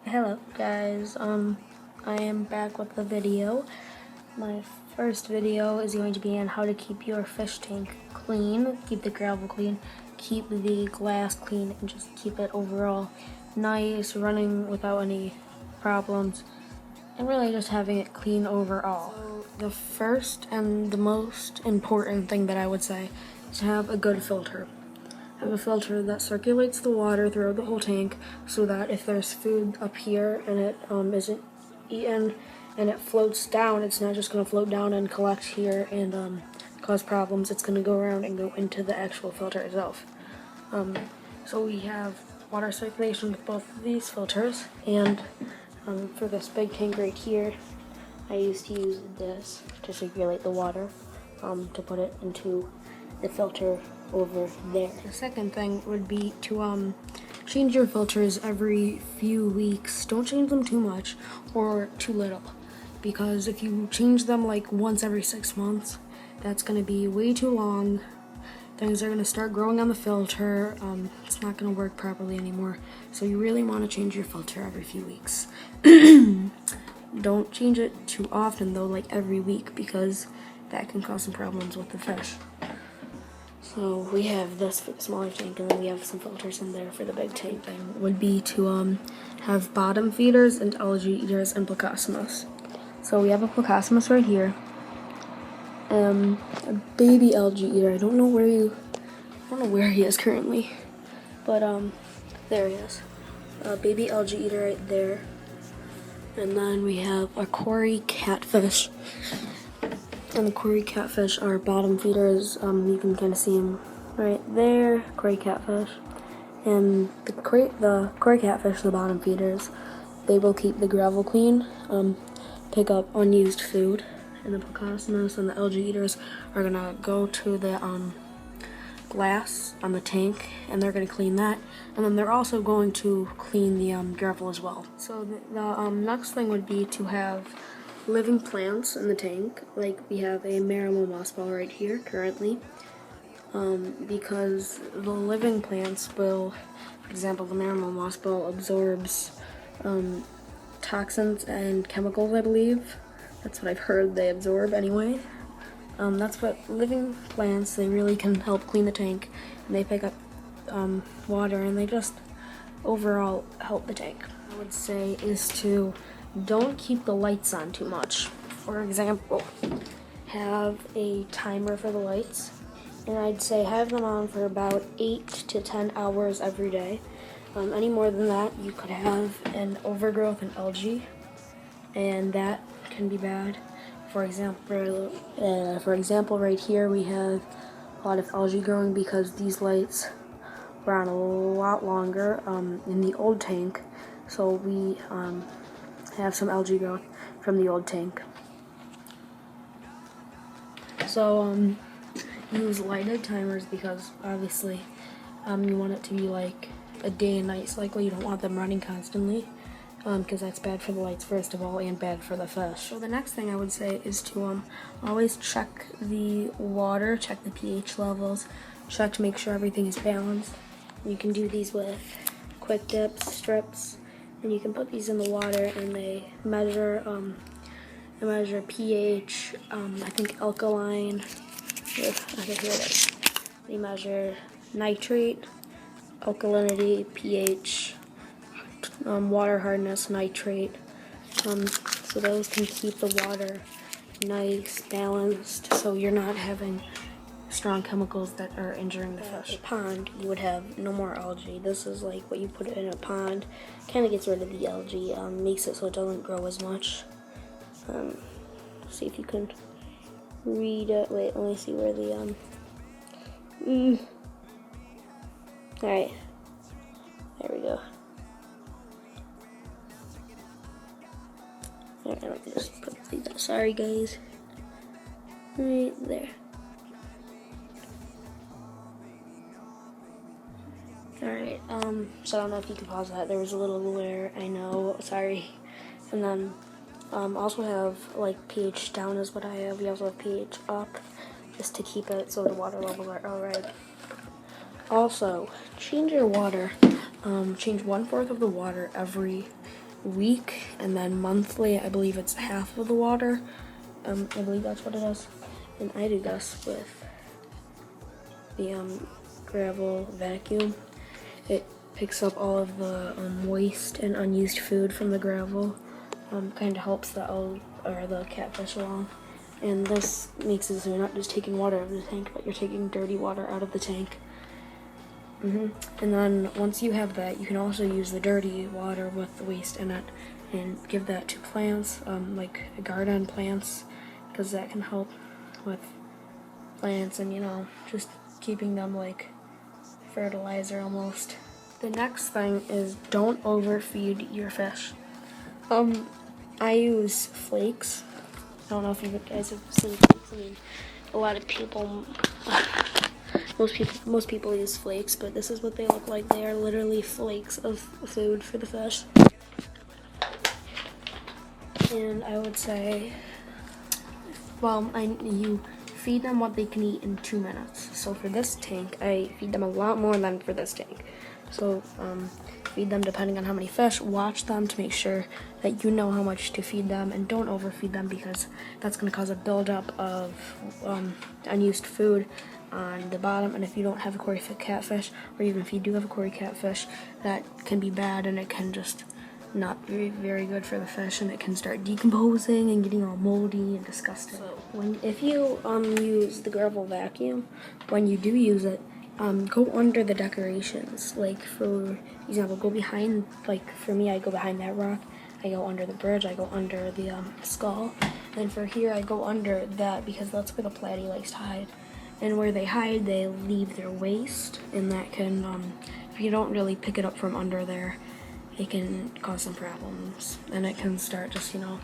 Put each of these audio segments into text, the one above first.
Hello guys, I am back with the video. My first video is going to be on how to keep your fish tank clean, keep the gravel clean, keep the glass clean, and just keep it overall nice, running without any problems, and really just having it clean overall. So the first and the most important thing that I would say is to have a good filter. Have a filter that circulates the water throughout the whole tank so that if there's food up here and it isn't eaten and it floats down, it's not just going to float down and collect here and cause problems. It's going to go around and go into the actual filter itself. So we have water circulation with both of these filters, and for this big tank right here, I used to use this to circulate the water, to put it into the filter over there. The second thing would be to change your filters every few weeks. Don't change them too much or too little, because if you change them like once every 6 months, that's going to be way too long. Things are going to start growing on the filter. It's not going to work properly anymore. So you really want to change your filter every few weeks. Don't change it too often though, like every week, because that can cause some problems with the fish. So we have this for the smaller tank, and then we have some filters in there for the big tank. Thing would be to have bottom feeders and algae eaters and Plecostomus. So we have a Plecostomus right here. A baby algae eater. I don't know where he is currently, but there he is. A baby algae eater right there. And then we have a Cory catfish. And the Cory catfish are bottom feeders. You can kind of see them right there, Cory catfish. And the Cory catfish, the bottom feeders, they will keep the gravel clean, pick up unused food. And the Plecostomus and the algae eaters are gonna go to the glass on the tank, and they're gonna clean that. And then they're also going to clean the gravel as well. So the next thing would be to have living plants in the tank. Like we have a Marimo mossball right here currently, because the living plants will, for example, the Marimo mossball absorbs toxins and chemicals, I believe. That's what I've heard they absorb anyway. That's what living plants, they really can help clean the tank, and they pick up water, and they just overall help the tank. I would say is to don't keep the lights on too much. For example, have a timer for the lights, and I'd say have them on for about 8 to 10 hours every day. Any more than that, you could have an overgrowth in algae, and that can be bad. For example, right here we have a lot of algae growing because these lights were on a lot longer in the old tank, so we have some algae growth from the old tank. So use lighted timers, because obviously you want it to be like a day and night cycle. You don't want them running constantly, because that's bad for the lights first of all, and bad for the fish. So the next thing I would say is to always check the water, check the pH levels, check to make sure everything is balanced. You can do these with quick dips, strips, and you can put these in the water, and they measure pH, I think alkaline, here it is. They measure nitrate, alkalinity, pH, water hardness, nitrate, so those can keep the water nice, balanced, so you're not having strong chemicals that are injuring the fish. A pond, you would have no more algae. This is like what you put in a pond, kind of gets rid of the algae, makes it so it doesn't grow as much. See if you can read it. Wait, let me see where the Alright, there we go. Alright, let me just put these up. Sorry guys. Right there. Alright, so I don't know if you can pause that. There was a little glare, I know, sorry. And then, also have, like, pH down is what I have. We also have pH up, just to keep it so the water levels are alright. Also, change your water. Change 1/4 of the water every week, and then monthly, I believe it's half of the water. I believe that's what it is. And I do this with the gravel vacuum. It picks up all of the waste and unused food from the gravel. Kind of helps the catfish along. And this makes it so you're not just taking water out of the tank, but you're taking dirty water out of the tank. And then once you have that, you can also use the dirty water with the waste in it and give that to plants, like garden plants, because that can help with plants and, you know, just keeping them like fertilizer almost. The next thing is don't overfeed your fish. I use flakes. I don't know if you guys have seen flakes. I mean, a lot of people, most people use flakes, but this is what they look like. They are literally flakes of food for the fish. And I would say, well, you feed them what they can eat in 2 minutes. So for this tank, I feed them a lot more than for this tank. So feed them depending on how many fish. Watch them to make sure that you know how much to feed them, and don't overfeed them because that's going to cause a buildup of unused food on the bottom. And if you don't have a Cory catfish, or even if you do have a Cory catfish, that can be bad, and it can just not be very good for the fish, and it can start decomposing and getting all moldy and disgusting. So if you use the gravel vacuum, when you do use it, go under the decorations. Like, for example, go behind, like for me, I go behind that rock, I go under the bridge, I go under the skull, and for here I go under that because that's where the platy likes to hide. And where they hide, they leave their waste, and that can, if you don't really pick it up from under there, it can cause some problems, and it can start just, you know,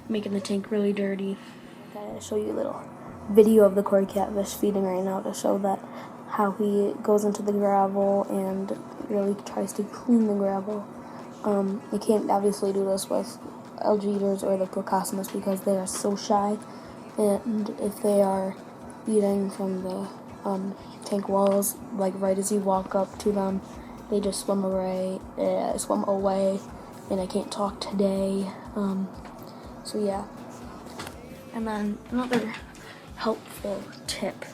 making the tank really dirty. I'll show you a little video of the Cory catfish feeding right now to show that how he goes into the gravel and really tries to clean the gravel. You can't obviously do this with algae eaters or the Plecostomus because they are so shy, and if they are eating from the tank walls, like right as you walk up to them, they just swim away, and I can't talk today. So yeah. And then another helpful tip: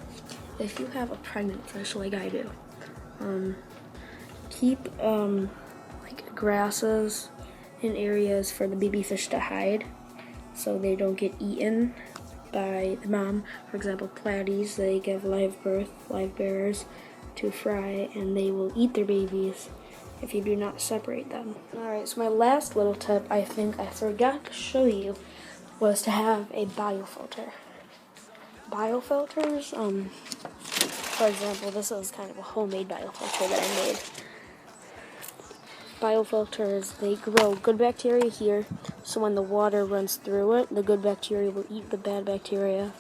if you have a pregnant fish like I do, keep like grasses in areas for the baby fish to hide, so they don't get eaten by the mom. For example, platies, they give live bearers to fry, and they will eat their babies if you do not separate them. Alright, so my last little tip, I think I forgot to show you, was to have a biofilter. Biofilters, for example, this is kind of a homemade biofilter that I made. Biofilters, they grow good bacteria here, so when the water runs through it, the good bacteria will eat the bad bacteria,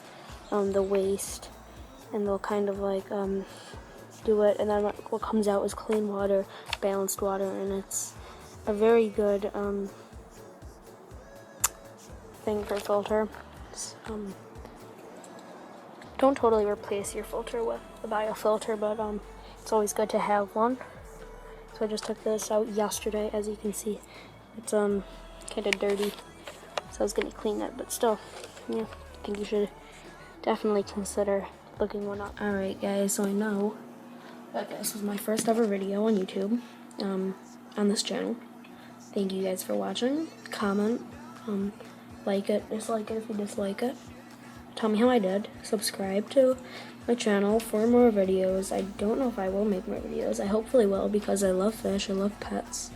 the waste, and they'll kind of like do it, and then what comes out is clean water, balanced water, and it's a very good thing for filter. Don't totally replace your filter with a biofilter, but it's always good to have one. So I just took this out yesterday. As you can see, it's kind of dirty, so I was gonna clean it, but still, yeah, I think you should definitely consider looking one up. Alright guys, so I know that this was my first ever video on YouTube, on this channel. Thank you guys for watching. Comment, like it, dislike it if you dislike it. Tell me how I did. Subscribe to my channel for more videos. I don't know if I will make more videos. I hopefully will, because I love fish, I love pets.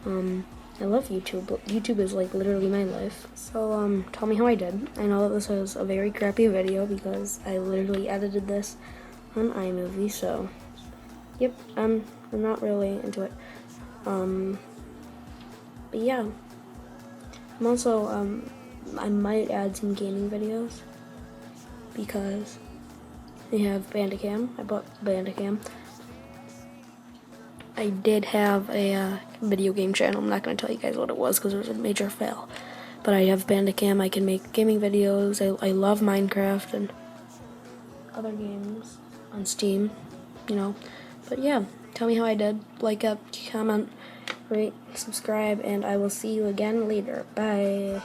I love YouTube. YouTube is like literally my life. So tell me how I did. I know that this was a very crappy video because I literally edited this on iMovie, so yep, I'm not really into it. But yeah. I'm also I might add some gaming videos because I have Bandicam. I bought Bandicam. I did have a video game channel. I'm not going to tell you guys what it was because it was a major fail. But I have Bandicam. I can make gaming videos. I love Minecraft and other games on Steam, you know. But yeah, tell me how I did. Like, comment, rate, subscribe, and I will see you again later. Bye.